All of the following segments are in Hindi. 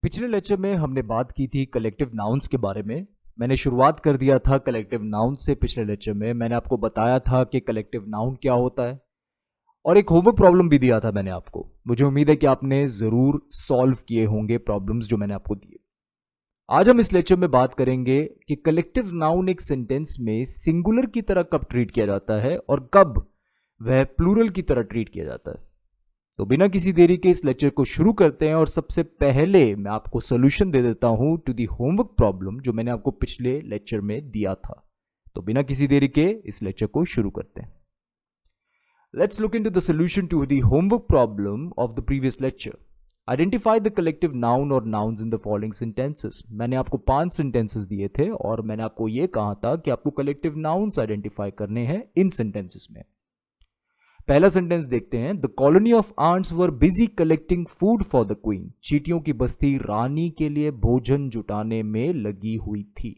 पिछले लेक्चर में हमने बात की थी कलेक्टिव नाउन्स के बारे में। मैंने शुरुआत कर दिया था कलेक्टिव नाउन से। पिछले लेक्चर में मैंने आपको बताया था कि कलेक्टिव नाउन क्या होता है और एक होमवर्क प्रॉब्लम भी दिया था मैंने आपको। मुझे उम्मीद है कि आपने ज़रूर सॉल्व किए होंगे प्रॉब्लम्स जो मैंने आपको दिए। आज हम इस लेक्चर में बात करेंगे कि कलेक्टिव नाउन एक सेंटेंस में सिंगुलर की तरह कब ट्रीट किया जाता है और कब वह प्लूरल की तरह ट्रीट किया जाता है। तो बिना किसी देरी के इस लेक्चर को शुरू करते हैं और सबसे पहले मैं आपको सॉल्यूशन दे देता हूं टू दी होमवर्क प्रॉब्लम जो मैंने आपको पिछले लेक्चर में दिया था। तो बिना किसी देरी के इस लेक्चर को शुरू करते हैं। Let's look into the solution to the homework problem of the previous lecture. Identify the collective noun और nouns in the following sentences. मैंने आपको 5 सेंटेंसेस दिए थे और मैंने आपको यह कहा था कि आपको कलेक्टिव नाउन्स आइडेंटिफाई करने हैं इन सेंटेंसेस में। पहला सेंटेंस देखते हैं। The colony of ants were busy collecting food for the queen. चींटियों की बस्ती रानी के लिए भोजन जुटाने में लगी हुई थी।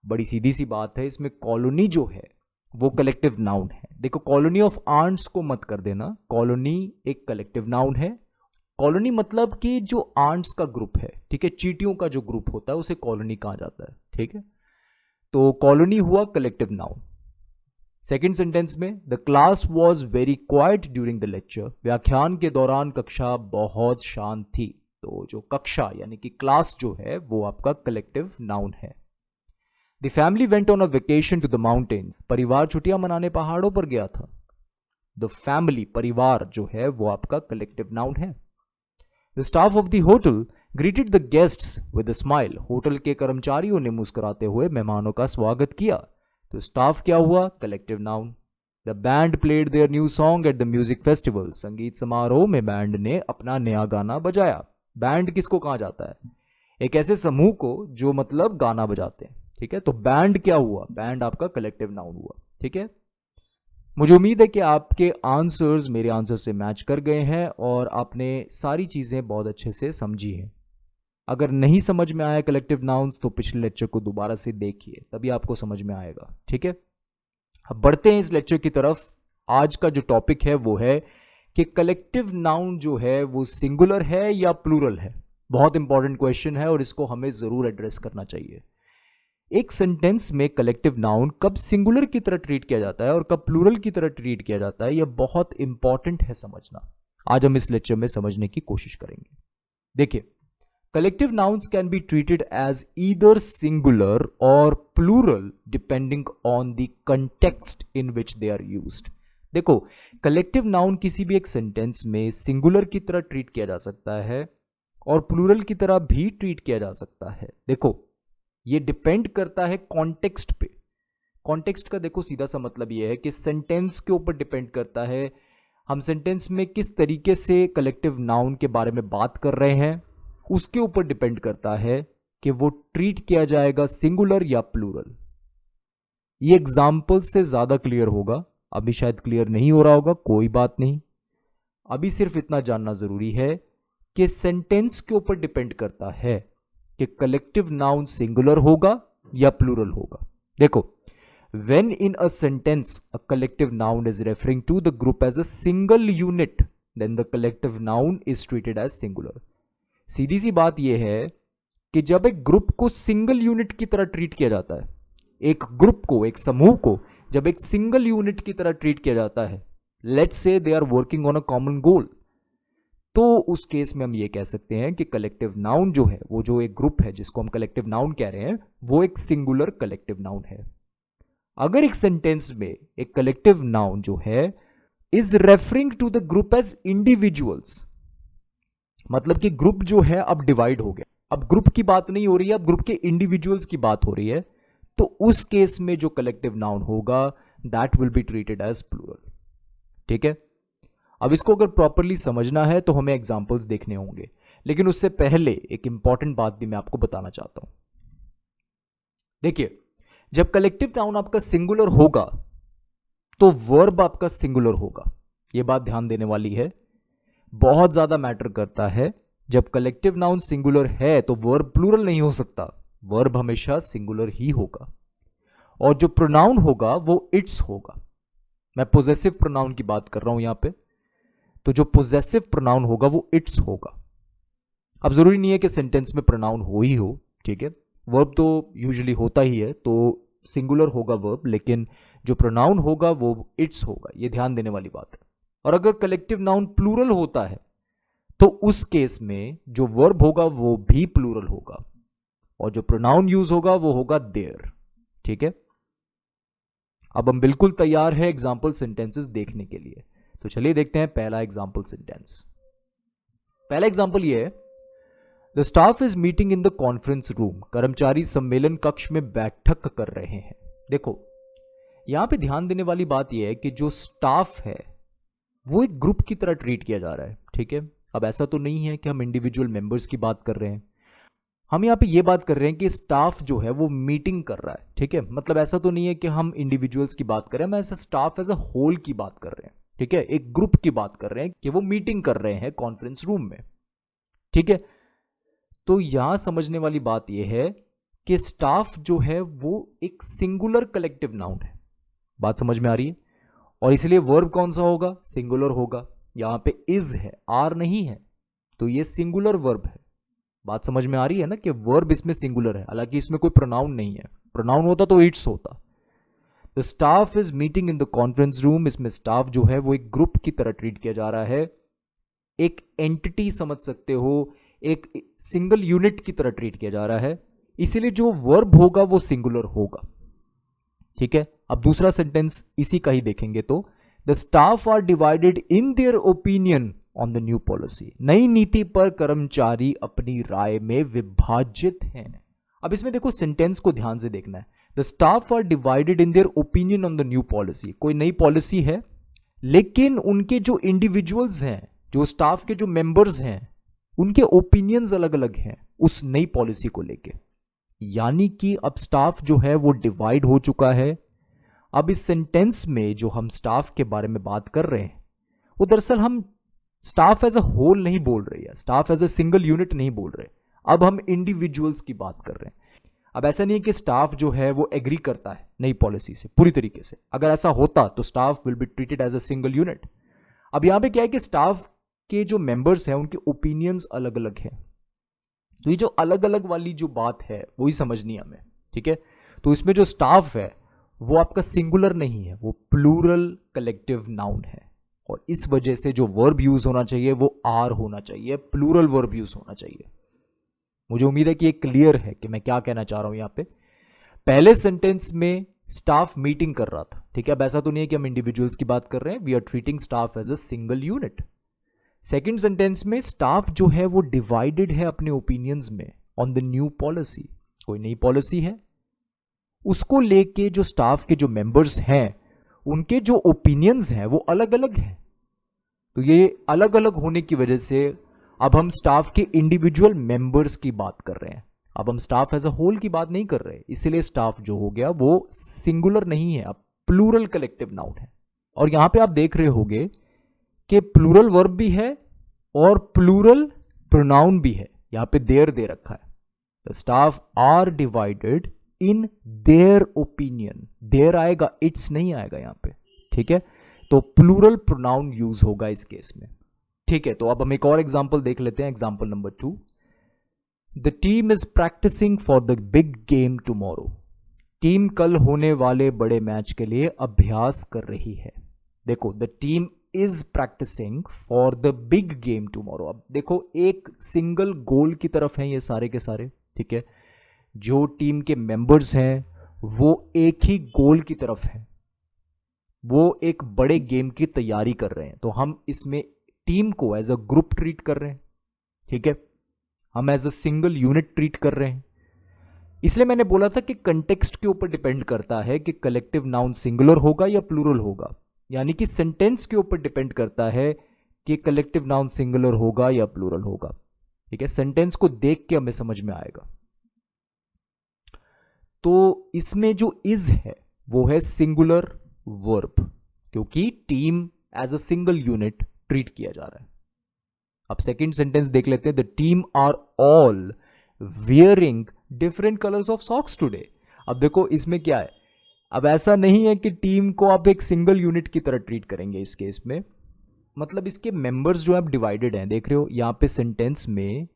बड़ी सीधी सी बात है, इसमें कॉलोनी जो है वो कलेक्टिव नाउन है। देखो, कॉलोनी ऑफ आंट्स को मत कर देना। कॉलोनी एक कलेक्टिव नाउन है। कॉलोनी मतलब कि जो आंट्स का ग्रुप है, ठीक है, चींटियों का जो ग्रुप होता है उसे कॉलोनी कहा जाता है, ठीक है। तो कॉलोनी हुआ कलेक्टिव नाउन। सेकेंड सेंटेंस में the class was very quite during the lecture. व्याख्यान के दौरान कक्षा बहुत शांत थी। तो जो कक्षा यानी कि क्लास जो है वो आपका कलेक्टिव नाउन है। The family went on a vacation to the mountains. परिवार छुट्टियां मनाने पहाड़ों पर गया था। द फैमिली परिवार जो है वो आपका कलेक्टिव नाउन है। The staff of the hotel greeted the guests with a smile. Hotel के कर्मचारियों ने मुस्कुराते हुए मेहमानों का स्वागत किया। तो स्टाफ क्या हुआ? Collective noun. The band played their new song at the music festival. संगीत समारोह में बैंड ने अपना नया गाना बजाया। बैंड किसको कहा जाता है? एक ऐसे समूह को जो मतलब गाना बजाते हैं, ठीक है। तो बैंड क्या हुआ? बैंड आपका कलेक्टिव नाउन हुआ, ठीक है। मुझे उम्मीद है कि आपके आंसर्स मेरे आंसर से मैच कर गए हैं और आपने सारी चीजें बहुत अच्छे से समझी हैं। अगर नहीं समझ में आया कलेक्टिव नाउन्स तो पिछले लेक्चर को दोबारा से देखिए, तभी आपको समझ में आएगा, ठीक है। अब बढ़ते हैं इस लेक्चर की तरफ। आज का जो टॉपिक है वो है कि कलेक्टिव नाउन जो है वो सिंगुलर है या प्लूरल है। बहुत इंपॉर्टेंट क्वेश्चन है और इसको हमें जरूर एड्रेस करना चाहिए। एक सेंटेंस में कलेक्टिव नाउन कब सिंगुलर की तरह ट्रीट किया जाता है और कब प्लूरल की तरह ट्रीट किया जाता है, यह बहुत इंपॉर्टेंट है समझना। आज हम इस लेक्चर में समझने की कोशिश करेंगे। देखिए, collective nouns can be treated as either singular or plural depending on the context in which they are used. देखो, collective noun किसी भी एक सेंटेंस में सिंगुलर की तरह ट्रीट किया जा सकता है और प्लूरल की तरह भी ट्रीट किया जा सकता है। देखो, ये डिपेंड करता है कॉन्टेक्स्ट पे। कॉन्टेक्स्ट का देखो सीधा सा मतलब ये है कि सेंटेंस के ऊपर डिपेंड करता है हम सेंटेंस में किस तरीके से कलेक्टिव नाउन के बारे में बात कर रहे हैं, उसके ऊपर डिपेंड करता है कि वो ट्रीट किया जाएगा सिंगुलर या प्लूरल। ये एग्जाम्पल से ज्यादा क्लियर होगा। अभी शायद क्लियर नहीं हो रहा होगा, कोई बात नहीं। अभी सिर्फ इतना जानना जरूरी है कि सेंटेंस के ऊपर डिपेंड करता है कि कलेक्टिव नाउन सिंगुलर होगा या प्लूरल होगा। देखो, when in a sentence a collective noun is referring to the group as a single unit, then the collective noun is treated as singular. सीधी सी बात यह है कि जब एक ग्रुप को सिंगल यूनिट की तरह ट्रीट किया जाता है, एक ग्रुप को, एक समूह को जब एक सिंगल यूनिट की तरह ट्रीट किया जाता है, let's say they are working on a common goal, तो उस केस में हम ये कह सकते हैं कि कलेक्टिव नाउन जो है, वो जो एक ग्रुप है जिसको हम कलेक्टिव नाउन कह रहे हैं, वो एक सिंगुलर कलेक्टिव नाउन है। अगर एक सेंटेंस में एक कलेक्टिव नाउन जो है is referring to the group as individuals, मतलब कि ग्रुप जो है अब डिवाइड हो गया, अब ग्रुप की बात नहीं हो रही है, अब ग्रुप के इंडिविजुअल्स की बात हो रही है, तो उस केस में जो कलेक्टिव नाउन होगा that will be treated as plural, ठीक है। अब इसको अगर प्रॉपरली समझना है तो हमें एग्जांपल्स देखने होंगे, लेकिन उससे पहले एक इंपॉर्टेंट बात भी मैं आपको बताना चाहता हूं। देखिए, जब कलेक्टिव नाउन आपका सिंगुलर होगा तो वर्ब आपका सिंगुलर होगा। यह बात ध्यान देने वाली है, बहुत ज्यादा मैटर करता है। जब कलेक्टिव नाउन सिंगुलर है तो वर्ब प्लूरल नहीं हो सकता, वर्ब हमेशा सिंगुलर ही होगा। और जो प्रोनाउन होगा वो इट्स होगा। मैं पोजेसिव प्रोनाउन की बात कर रहा हूं यहां पे, तो जो पोजेसिव प्रोनाउन होगा वो इट्स होगा। अब ज़रूरी नहीं है कि सेंटेंस में प्रोनाउन हो ही हो, ठीक है, वर्ब तो यूजुअली होता ही है, तो सिंगुलर होगा वर्ब, लेकिन जो प्रोनाउन होगा वो इट्स होगा, ये ध्यान देने वाली बात है। और अगर कलेक्टिव नाउन प्लूरल होता है तो उस केस में जो वर्ब होगा वो भी प्लूरल होगा और जो प्रोनाउन यूज होगा वो होगा देयर, ठीक है। अब हम बिल्कुल तैयार है एग्जाम्पल सेंटेंसेस देखने के लिए, तो चलिए देखते हैं पहला एग्जाम्पल सेंटेंस। पहला एग्जाम्पल ये है, the staff is meeting in the conference room. कर्मचारी सम्मेलन कक्ष में बैठक कर रहे हैं। देखो यहां पे ध्यान देने वाली बात यह है कि जो स्टाफ है वो एक ग्रुप की तरह ट्रीट किया जा रहा है, ठीक है। अब ऐसा तो नहीं है कि हम इंडिविजुअल मेंबर्स की बात कर रहे हैं, हम यहाँ पे ये बात कर रहे हैं कि स्टाफ जो है वो मीटिंग कर रहा है, ठीक है। मतलब ऐसा तो नहीं है कि हम इंडिविजुअल्स की बात कर रहे हैं, हम ऐसा स्टाफ एज अ होल की बात कर रहे हैं, ठीक है, एक ग्रुप की बात कर रहे हैं कि वो मीटिंग कर रहे हैं कॉन्फ्रेंस रूम में, ठीक है। तो यहां समझने वाली बात यह है कि स्टाफ जो है वो एक सिंगुलर कलेक्टिव नाउन है। बात समझ में आ रही है? और इसलिए वर्ब कौन सा होगा? सिंगुलर होगा। यहां पे इज है, आर नहीं है, तो ये सिंगुलर वर्ब है। बात समझ में आ रही है ना कि वर्ब इसमें सिंगुलर है, हालांकि इसमें कोई प्रोनाउन नहीं है। प्रोनाउन होता तो इट्स होता। The staff is meeting in the conference room, इसमें स्टाफ जो है वो एक ग्रुप की तरह ट्रीट किया जा रहा है, एक एंटिटी समझ सकते हो, एक सिंगल यूनिट की तरह ट्रीट किया जा रहा है, इसीलिए जो वर्ब होगा वो सिंगुलर होगा, ठीक है। अब दूसरा सेंटेंस इसी का ही देखेंगे तो the staff are divided in their opinion on the new policy. नई नीति पर कर्मचारी अपनी राय में विभाजित हैं। अब इसमें देखो सेंटेंस को ध्यान से देखना है। The staff are divided in their opinion on the new policy. कोई नई पॉलिसी है, लेकिन उनके जो इंडिविजुअल्स हैं, जो स्टाफ के जो मेंबर्स हैं, उनके ओपिनियंस अलग अलग हैं उस नई पॉलिसी को लेके। यानी कि अब स्टाफ जो है वो डिवाइड हो चुका है। अब इस सेंटेंस में जो हम स्टाफ के बारे में बात कर रहे हैं वो दरअसल हम स्टाफ एज अ होल नहीं बोल रहे हैं, staff as a single unit नहीं बोल रहे, अब हम इंडिविजुअल्स की बात कर रहे हैं। अब ऐसा नहीं है कि स्टाफ जो है वो एग्री करता है नई पॉलिसी से पूरी तरीके से। अगर ऐसा होता तो staff will be treated as a single unit. अब यहां पे क्या है कि स्टाफ के जो मेंबर्स हैं उनके ओपिनियंस अलग अलग हैं, तो ये जो अलग अलग वाली जो बात है वही समझनी है हमें, ठीक है। तो इसमें जो स्टाफ है वो आपका सिंगुलर नहीं है, वो प्लूरल कलेक्टिव नाउन है, और इस वजह से जो वर्ब यूज होना चाहिए वो आर होना चाहिए, प्लूरल वर्ब यूज होना चाहिए। मुझे उम्मीद है कि ये क्लियर है कि मैं क्या कहना चाह रहा हूं यहां पे। पहले सेंटेंस में स्टाफ मीटिंग कर रहा था, ठीक है। अब ऐसा तो नहीं है कि हम इंडिविजुअल्स की बात कर रहे हैं, we are treating staff as a single unit. Second sentence में स्टाफ जो है वो डिवाइडेड है अपने ओपिनियंस में ऑन द न्यू पॉलिसी। कोई नई पॉलिसी है, उसको लेके जो स्टाफ के जो मेंबर्स हैं उनके जो ओपिनियंस हैं वो अलग अलग हैं। तो ये अलग अलग होने की वजह से अब हम स्टाफ के इंडिविजुअल मेंबर्स की बात कर रहे हैं, अब हम स्टाफ एज अ होल की बात नहीं कर रहे, इसीलिए स्टाफ जो हो गया वो सिंगुलर नहीं है, अब प्लूरल कलेक्टिव नाउन है। और यहां पे आप देख रहे होगे कि प्लूरल वर्ब भी है और प्लूरल प्रोनाउन भी है। यहां पे देयर दे रखा है, the staff are divided in their opinion. Their आएगा, इट्स नहीं आएगा यहां पे, ठीक है। तो प्लूरल प्रोनाउन यूज होगा इस केस में, ठीक है। तो अब हम एक और एग्जांपल देख लेते हैं, example number 2। The team is practicing for the big game tomorrow. Team कल होने वाले बड़े मैच के लिए अभ्यास कर रही है। देखो, the team is practicing for the big game tomorrow. अब देखो एक सिंगल गोल की तरफ हैं ये सारे के सारे, ठीक है। जो टीम के मेंबर्स हैं वो एक ही गोल की तरफ हैं, वो एक बड़े गेम की तैयारी कर रहे हैं। तो हम इसमें टीम को एज अ ग्रुप ट्रीट कर रहे हैं, ठीक है, हम as a single unit treat कर रहे हैं। इसलिए मैंने बोला था कि कंटेक्स्ट के ऊपर डिपेंड करता है कि कलेक्टिव नाउन सिंगुलर होगा या प्लूरल होगा, यानी कि सेंटेंस के ऊपर डिपेंड करता है कि कलेक्टिव नाउन सिंगुलर होगा या प्लूरल होगा, ठीक है। सेंटेंस को देख के हमें समझ में आएगा। तो इसमें जो इज है वो है सिंगुलर वर्ब, क्योंकि team as a single unit treat किया जा रहा है। अब सेकंड सेंटेंस देख लेते हैं, the team are all wearing different colours of socks today. अब देखो इसमें क्या है, अब ऐसा नहीं है कि टीम को आप एक सिंगल यूनिट की तरह ट्रीट करेंगे इस केस में, मतलब इसके मेंबर्स जो है डिवाइडेड हैं। देख रहे हो यहां पे सेंटेंस में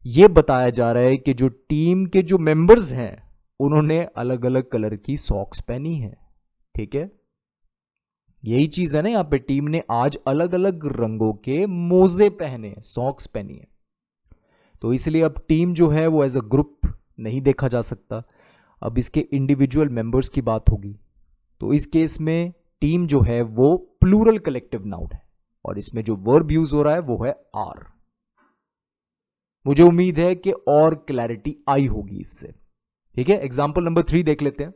ये बताया जा रहा है कि जो टीम के जो मेंबर्स हैं उन्होंने अलग अलग कलर की सॉक्स पहनी है। ठीक है, यही चीज है ना, यहां पे टीम ने आज अलग अलग रंगों के मोजे पहने, सॉक्स पहनी है। तो इसलिए अब टीम जो है वो एज अ ग्रुप नहीं देखा जा सकता, अब इसके इंडिविजुअल मेंबर्स की बात होगी। तो इस केस में टीम जो है वो प्लूरल कलेक्टिव नाउन है और इसमें जो वर्ब यूज हो रहा है वो है आर। मुझे उम्मीद है कि और क्लैरिटी आई होगी इससे। ठीक है, एग्जाम्पल नंबर 3 देख लेते हैं।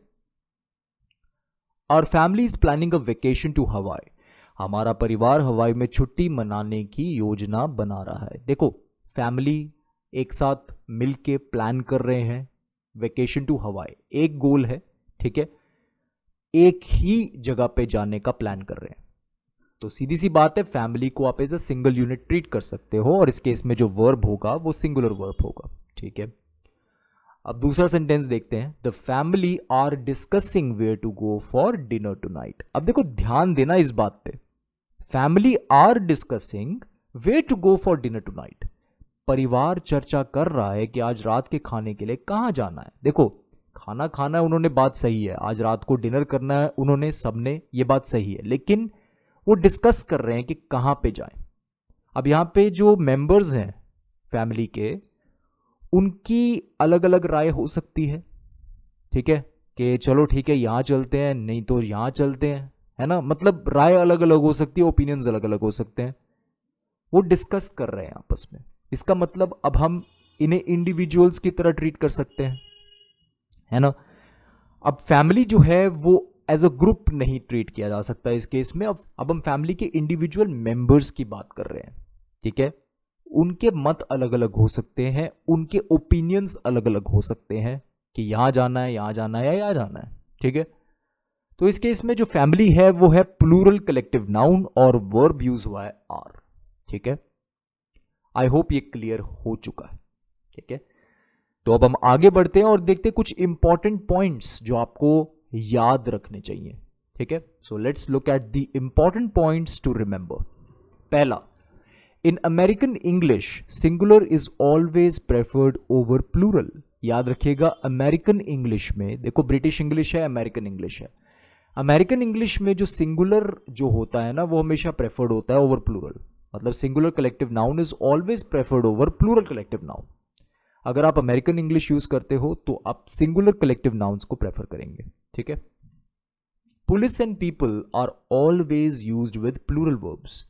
Our family is planning a vacation to Hawaii. हमारा परिवार हवाई में छुट्टी मनाने की योजना बना रहा है। देखो, फैमिली एक साथ मिलके प्लान कर रहे हैं वेकेशन टू हवाई, एक गोल है। ठीक है, एक ही जगह पे जाने का प्लान कर रहे हैं। तो सीधी सी बात है, फैमिली को आप as a single unit treat कर सकते हो और इस केस में जो वर्ब होगा वो सिंगुलर वर्ब होगा। ठीक है, अब दूसरा सेंटेंस देखते हैं। The family are discussing where to go for dinner tonight. अब देखो, ध्यान देना इस बात पे, family are discussing where to go for dinner tonight. परिवार चर्चा कर रहा है कि आज रात के खाने के लिए कहां जाना है। देखो, खाना खाना है उन्होंने, बात सही है, आज रात को डिनर करना है उन्होंने सबने, ये बात सही है, लेकिन वो डिस्कस कर रहे हैं कि कहां पे जाएं। अब यहां पे जो मेंबर्स हैं फैमिली के, उनकी अलग अलग राय हो सकती है। ठीक है, कि चलो ठीक है यहां चलते हैं, नहीं तो यहां चलते हैं, है ना, मतलब राय अलग अलग हो सकती है, ओपिनियंस अलग अलग हो सकते हैं, वो डिस्कस कर रहे हैं आपस में। इसका मतलब अब हम इन्हें इंडिविजुअल्स की तरह ट्रीट कर सकते हैं, है ना। अब फैमिली जो है वो एज अ ग्रुप नहीं ट्रीट किया जा सकता इस केस में। अब हम फैमिली के इंडिविजुअल मेंबर्स की बात कर रहे हैं। ठीक है, उनके मत अलग अलग हो सकते हैं, उनके ओपिनियंस अलग अलग हो सकते हैं कि यहां जाना है, यहां जाना है या यहां जाना है। ठीक है, तो इस केस में जो फैमिली है वो है प्लूरल कलेक्टिव नाउन और वर्ब यूज हुआ है आर। ठीक है, आई होप ये क्लियर हो चुका है। ठीक है, तो अब हम आगे बढ़ते हैं और देखते हैं कुछ इंपॉर्टेंट पॉइंट्स जो आपको याद रखने चाहिए। ठीक है, so let's look at the important points to remember. पहला, in American English singular is always preferred over plural. याद रखिएगा, अमेरिकन इंग्लिश में, देखो ब्रिटिश इंग्लिश है, अमेरिकन इंग्लिश है, अमेरिकन इंग्लिश में जो सिंगुलर जो होता है ना वो हमेशा प्रेफर्ड होता है ओवर प्लूरल। मतलब singular collective noun is always preferred over plural collective noun. अगर आप अमेरिकन इंग्लिश यूज करते हो तो आप सिंगुलर कलेक्टिव नाउन्स को प्रेफर करेंगे। ठीक है, police and people are always used with plural verbs.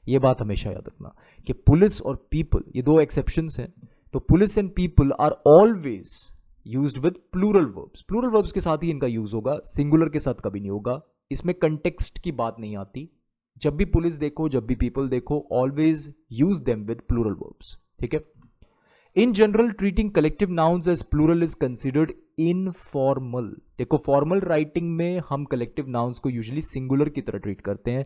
ये बात हमेशा याद रखना कि पुलिस और पीपल ये दो एक्सेप्शंस हैं। तो police and people are always used with plural verbs. Plural verbs के साथ ही इनका यूज होगा, सिंगुलर के साथ कभी नहीं होगा। इसमें कंटेक्स्ट की बात नहीं आती। जब भी पुलिस देखो, जब भी पीपल देखो, always use them with plural verbs. ठीक है, in general treating collective nouns as plural is considered informal. देखो, फॉर्मल राइटिंग में हम कलेक्टिव नाउन्स को यूजुअली सिंगुलर की तरह ट्रीट करते हैं,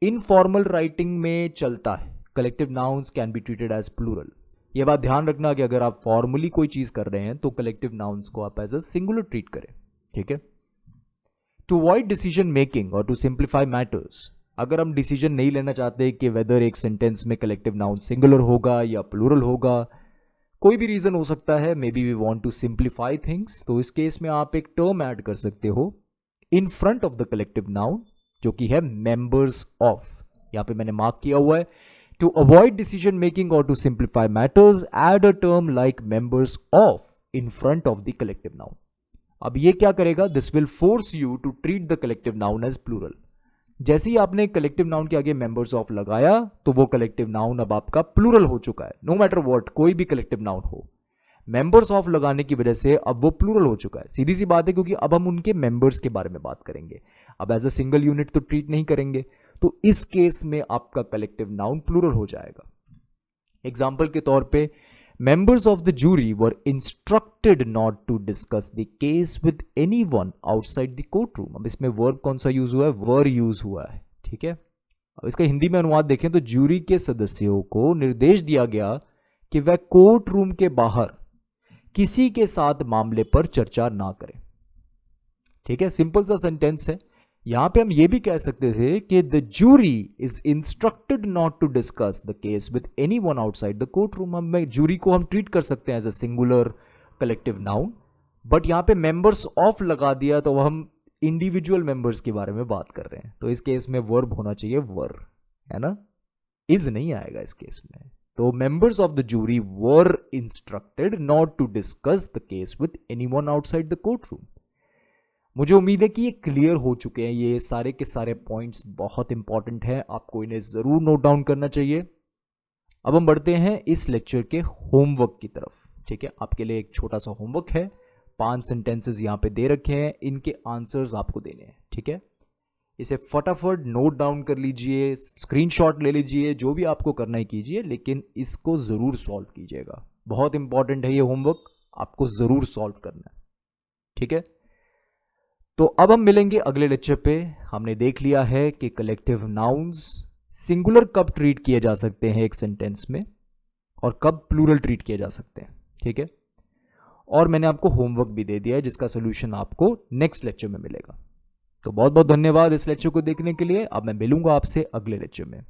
इनफॉर्मल राइटिंग में चलता है collective nouns can be treated as plural. यह बात ध्यान रखना कि अगर आप फॉर्मली कोई चीज कर रहे हैं तो कलेक्टिव नाउन्स को आप एज अ सिंगुलर ट्रीट करें। ठीक है, टू अवॉइड डिसीजन मेकिंग और टू सिंप्लीफाई मैटर्स। अगर हम डिसीजन नहीं लेना चाहते कि वेदर एक सेंटेंस में कलेक्टिव नाउन सिंगुलर होगा या प्लूरल होगा, कोई भी रीजन हो सकता है, maybe we want to simplify things, तो इस केस में आप एक टर्म ऐड कर सकते हो इन front of the collective noun जो कि है मेंबर्स ऑफ। यहां पे मैंने मार्क किया हुआ है, टू अवॉइड डिसीजन मेकिंग और to simplify matters add a term like members of in front of the collective noun. अब ये क्या करेगा, this will force you to treat the collective noun as plural. जैसे ही आपने कलेक्टिव नाउन के आगे मेंबर्स ऑफ लगाया तो वो कलेक्टिव नाउन अब आपका प्लूरल हो चुका है। नो मैटर व्हाट, कोई भी कलेक्टिव नाउन हो, मेंबर्स ऑफ लगाने की वजह से अब वो प्लूरल हो चुका है। सीधी सी बात है, क्योंकि अब हम उनके मेंबर्स के बारे में बात करेंगे, अब एज अ सिंगल यूनिट तो ट्रीट नहीं करेंगे, तो इस केस में आपका कलेक्टिव नाउन प्लूरल हो जाएगा। एग्जाम्पल के तौर पे, members of the jury were instructed not to discuss the case with anyone outside the courtroom। अब इसमें वर्ब कौन सा यूज हुआ है, वर यूज हुआ है। ठीक है, अब इसका हिंदी में अनुवाद देखें तो जूरी के सदस्यों को निर्देश दिया गया कि वह कोर्ट रूम के बाहर किसी के साथ मामले पर चर्चा ना करें। ठीक है, सिंपल सा सेंटेंस है यहां पे हम ये भी कह सकते थे कि the jury is instructed not to discuss the case with any one outside the court room. हम जूरी को हम ट्रीट कर सकते हैं as a singular collective noun, but यहां पे मेंबर्स ऑफ लगा दिया तो हम इंडिविजुअल मेंबर्स के बारे में बात कर रहे हैं। तो इस केस में वर्ब होना चाहिए वर, है ना, इज नहीं आएगा इस केस में। तो members of the jury were instructed not to discuss the case with anyone outside the court room. मुझे उम्मीद है कि ये क्लियर हो चुके हैं। ये सारे के सारे पॉइंट्स बहुत इंपॉर्टेंट हैं, आपको इन्हें जरूर नोट डाउन करना चाहिए। अब हम बढ़ते हैं इस लेक्चर के होमवर्क की तरफ। ठीक है, आपके लिए एक छोटा सा होमवर्क है, 5 सेंटेंसेस यहां पे दे रखे हैं, इनके आंसर्स आपको देने हैं। ठीक है, इसे फटाफट नोट डाउन कर लीजिए, स्क्रीनशॉट ले लीजिए, जो भी आपको करना है कीजिए, लेकिन इसको जरूर सॉल्व कीजिएगा। बहुत इंपॉर्टेंट है ये होमवर्क, आपको जरूर सॉल्व करना है। ठीक है, तो अब हम मिलेंगे अगले लेक्चर पे। हमने देख लिया है कि कलेक्टिव नाउन्स सिंगुलर कब ट्रीट किए जा सकते हैं एक सेंटेंस में और कब प्लूरल ट्रीट किए जा सकते हैं। ठीक है, और मैंने आपको होमवर्क भी दे दिया है जिसका सोल्यूशन आपको नेक्स्ट लेक्चर में मिलेगा। तो बहुत बहुत धन्यवाद इस लेक्चर को देखने के लिए। अब मैं मिलूंगा आपसे अगले लेक्चर में।